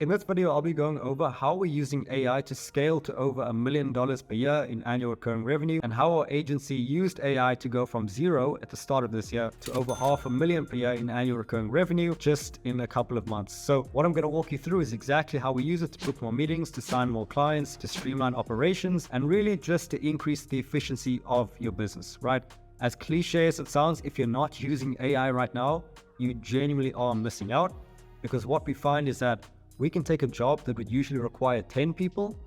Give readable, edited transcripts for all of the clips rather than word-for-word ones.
In this video, I'll be going over how we're using AI to scale to over $1 million per year in annual recurring revenue, and how our agency used AI to go from zero at the start of this year to over $500,000 per year in annual recurring revenue just in a couple of months. So what I'm going to walk you through is exactly how we use it to book more meetings, to sign more clients, to streamline operations, and really just to increase the efficiency of your business, right? As cliche as it sounds, if you're not using AI right now, you genuinely are missing out, because what we find is that we can take a job that would usually require 10 people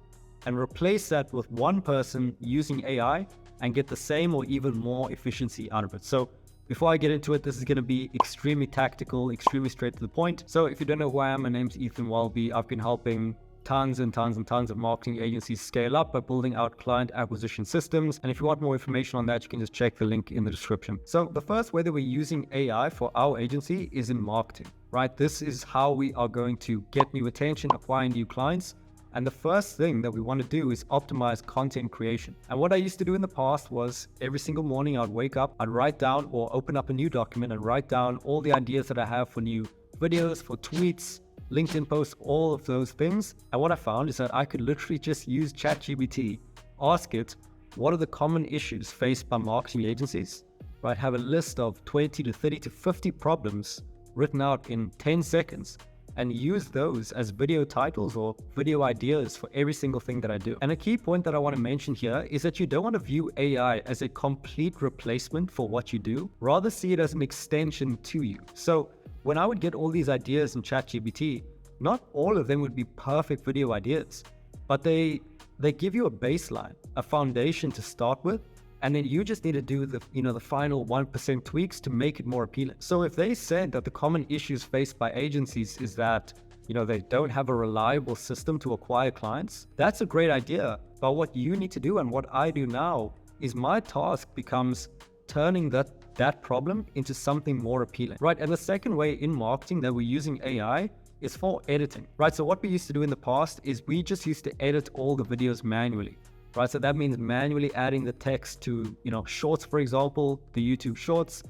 and replace that with one person using AI and get the same or even more efficiency out of it. So before I get into it, this is going to be extremely tactical, extremely straight to the point. So if you don't know who I am, my name's Ethan Welby. I've been helping tons and tons and tons of marketing agencies scale up by building out client acquisition systems. And if you want more information on that, you can just check the link in the description. So the first way that we're using AI for our agency is in marketing, right? This is how we are going to get new attention, acquire new clients. And the first thing that we want to do is optimize content creation. And what I used to do in the past was every single morning I'd wake up, I'd write down or open up a new document and write down all the ideas that I have for new videos, for tweets, LinkedIn posts, all of those things. And what I found is that I could literally just use ChatGPT, ask it, what are the common issues faced by marketing agencies, right? Have a list of 20 to 30 to 50 problems written out in 10 seconds and use those as video titles or video ideas for every single thing that I do. And a key point that I want to mention here is that you don't want to view AI as a complete replacement for what you do, rather see it as an extension to you. So when I would get all these ideas in ChatGPT, not all of them would be perfect video ideas, but they give you a baseline, a foundation to start with, and then you just need to do the final 1% tweaks to make it more appealing. So if they said that the common issues faced by agencies is that they don't have a reliable system to acquire clients, that's a great idea. But what you need to do, and what I do now, is my task becomes turning that problem into something more appealing, right? And the second way in marketing that we're using AI is for editing, right? So what we used to do in the past is we just used to edit all the videos manually, right? So that means manually adding the text to, shorts, for example, the YouTube shorts,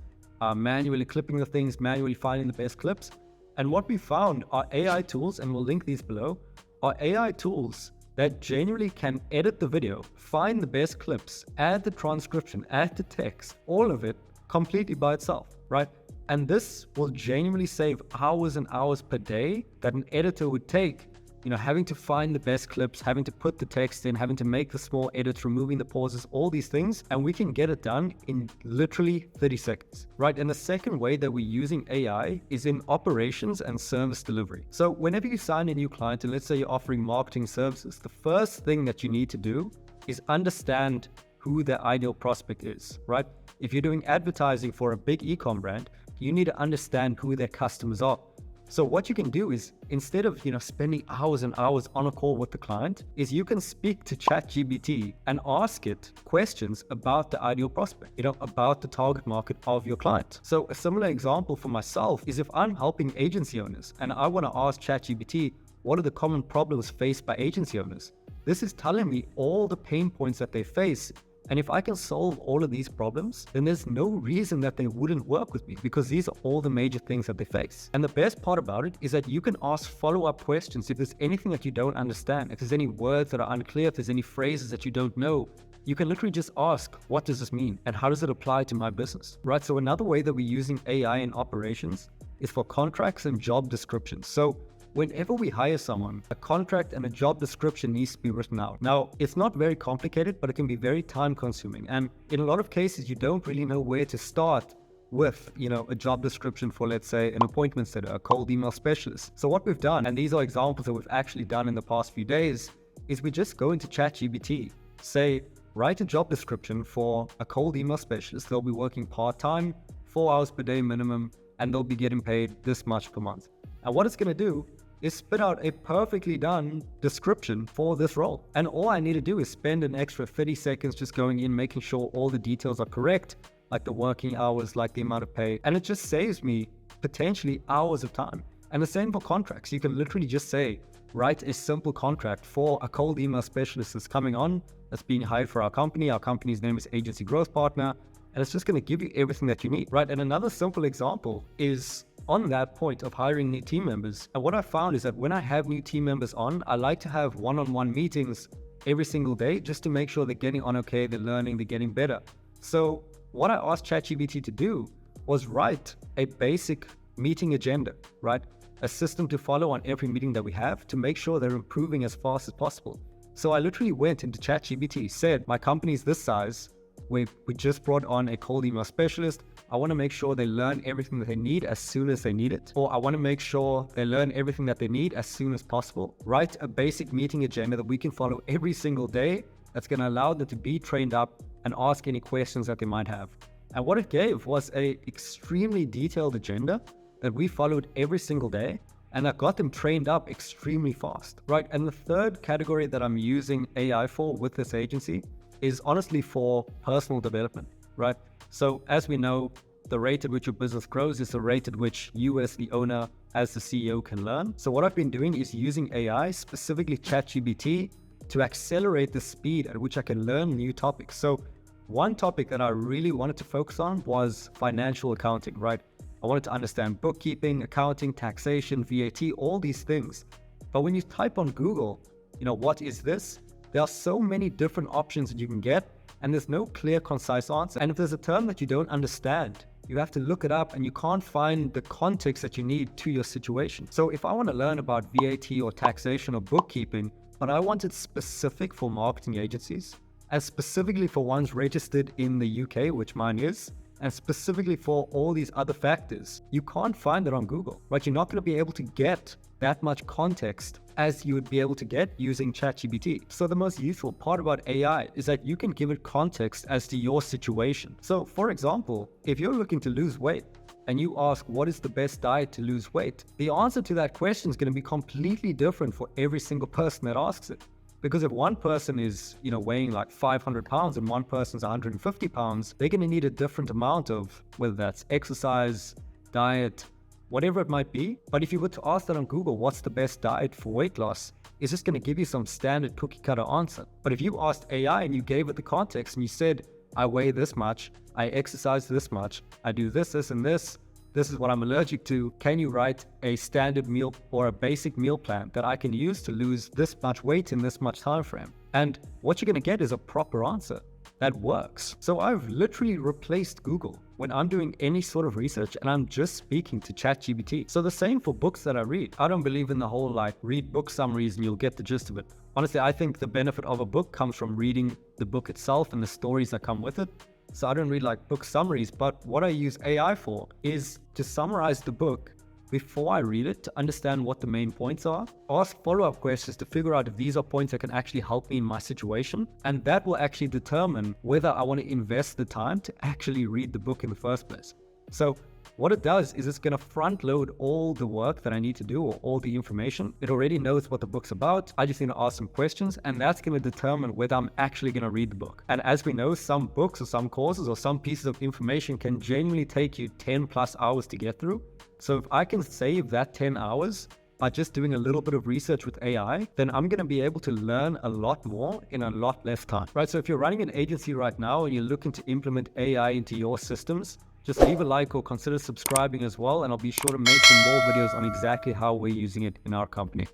manually clipping the things, manually finding the best clips. And what we found are AI tools, and we'll link these below, are AI tools that genuinely can edit the video, find the best clips, add the transcription, add the text, all of it completely by itself, right? And this will genuinely save hours and hours per day that an editor would take, having to find the best clips, having to put the text in, having to make the small edits, removing the pauses, all these things, and we can get it done in literally 30 seconds, right? And the second way that we're using AI is in operations and service delivery. So whenever you sign a new client, and let's say you're offering marketing services, the first thing that you need to do is understand who their ideal prospect is, right? If you're doing advertising for a big e-com brand, you need to understand who their customers are. So what you can do is, instead of spending hours and hours on a call with the client, is you can speak to ChatGPT and ask it questions about the ideal prospect, about the target market of your client. So a similar example for myself is if I'm helping agency owners and I want to ask ChatGPT, what are the common problems faced by agency owners? This is telling me all the pain points that they face. And if I can solve all of these problems, then there's no reason that they wouldn't work with me, because these are all the major things that they face. And the best part about it is that you can ask follow-up questions if there's anything that you don't understand, if there's any words that are unclear, if there's any phrases that you don't know. You can literally just ask, what does this mean? And how does it apply to my business? Right? So another way that we're using AI in operations is for contracts and job descriptions. So whenever we hire someone, a contract and a job description needs to be written out. Now, it's not very complicated, but it can be very time consuming. And in a lot of cases, you don't really know where to start with, a job description for, let's say, an appointment setter, a cold email specialist. So what we've done, and these are examples that we've actually done in the past few days, is we just go into ChatGPT, say, write a job description for a cold email specialist. They'll be working part-time, 4 hours per day minimum, and they'll be getting paid this much per month. And what it's going to do is spit out a perfectly done description for this role. And all I need to do is spend an extra 30 seconds just going in, making sure all the details are correct, like the working hours, like the amount of pay. And it just saves me potentially hours of time. And the same for contracts. You can literally just say, write a simple contract for a cold email specialist that's coming on, that's being hired for our company. Our company's name is Agency Growth Partner. And it's just going to give you everything that you need, right? And another simple example is on that point of hiring new team members. And what I found is that when I have new team members on, I like to have one-on-one meetings every single day just to make sure they're getting on okay, they're learning, they're getting better. So what I asked ChatGPT to do was write a basic meeting agenda, right? A system to follow on every meeting that we have to make sure they're improving as fast as possible. So I literally went into ChatGPT, said, my company's this size, we just brought on a cold email specialist. I want to make sure they learn everything that they need as soon as they need it. Or I want to make sure they learn everything that they need as soon as possible. Write a basic meeting agenda that we can follow every single day that's going to allow them to be trained up and ask any questions that they might have. And what it gave was a extremely detailed agenda that we followed every single day, and that got them trained up extremely fast, right? And the third category that I'm using AI for with this agency is honestly for personal development, right? So as we know, the rate at which your business grows is the rate at which you as the owner, as the CEO can learn. So what I've been doing is using AI, specifically ChatGPT, to accelerate the speed at which I can learn new topics. So one topic that I really wanted to focus on was financial accounting, right? I wanted to understand bookkeeping, accounting, taxation, VAT, all these things. But when you type on Google, what is this? There are so many different options that you can get, and there's no clear, concise answer. And if there's a term that you don't understand, you have to look it up and you can't find the context that you need to your situation. So if I want to learn about VAT or taxation or bookkeeping, but I want it specific for marketing agencies, and specifically for ones registered in the UK, which mine is, and specifically for all these other factors, you can't find it on Google, right? You're not going to be able to get that much context as you would be able to get using ChatGPT. So the most useful part about AI is that you can give it context as to your situation. So for example, if you're looking to lose weight and you ask what is the best diet to lose weight, the answer to that question is going to be completely different for every single person that asks it. Because if one person is, weighing like 500 pounds and one person's 150 pounds, they're going to need a different amount of, whether that's exercise, diet, whatever it might be. But if you were to ask that on Google, what's the best diet for weight loss? It's just going to give you some standard cookie cutter answer. But if you asked AI and you gave it the context and you said, I weigh this much, I exercise this much, I do this, this, and this is what I'm allergic to. Can you write a standard meal or a basic meal plan that I can use to lose this much weight in this much time frame? And what you're going to get is a proper answer that works. So I've literally replaced Google when I'm doing any sort of research and I'm just speaking to ChatGPT. So the same for books that I read. I don't believe in the whole read book summaries and you'll get the gist of it. Honestly, I think the benefit of a book comes from reading the book itself and the stories that come with it. So I don't read book summaries, but what I use AI for is to summarize the book before I read it to understand what the main points are, ask follow-up questions to figure out if these are points that can actually help me in my situation. And that will actually determine whether I want to invest the time to actually read the book in the first place. So what it does is it's going to front load all the work that I need to do or all the information. It already knows what the book's about. I just need to ask some questions and that's going to determine whether I'm actually going to read the book. And as we know, some books or some courses or some pieces of information can genuinely take you 10 plus hours to get through. So if I can save that 10 hours by just doing a little bit of research with AI, then I'm going to be able to learn a lot more in a lot less time, right? So if you're running an agency right now and you're looking to implement AI into your systems, just leave a like or consider subscribing as well, and I'll be sure to make some more videos on exactly how we're using it in our company.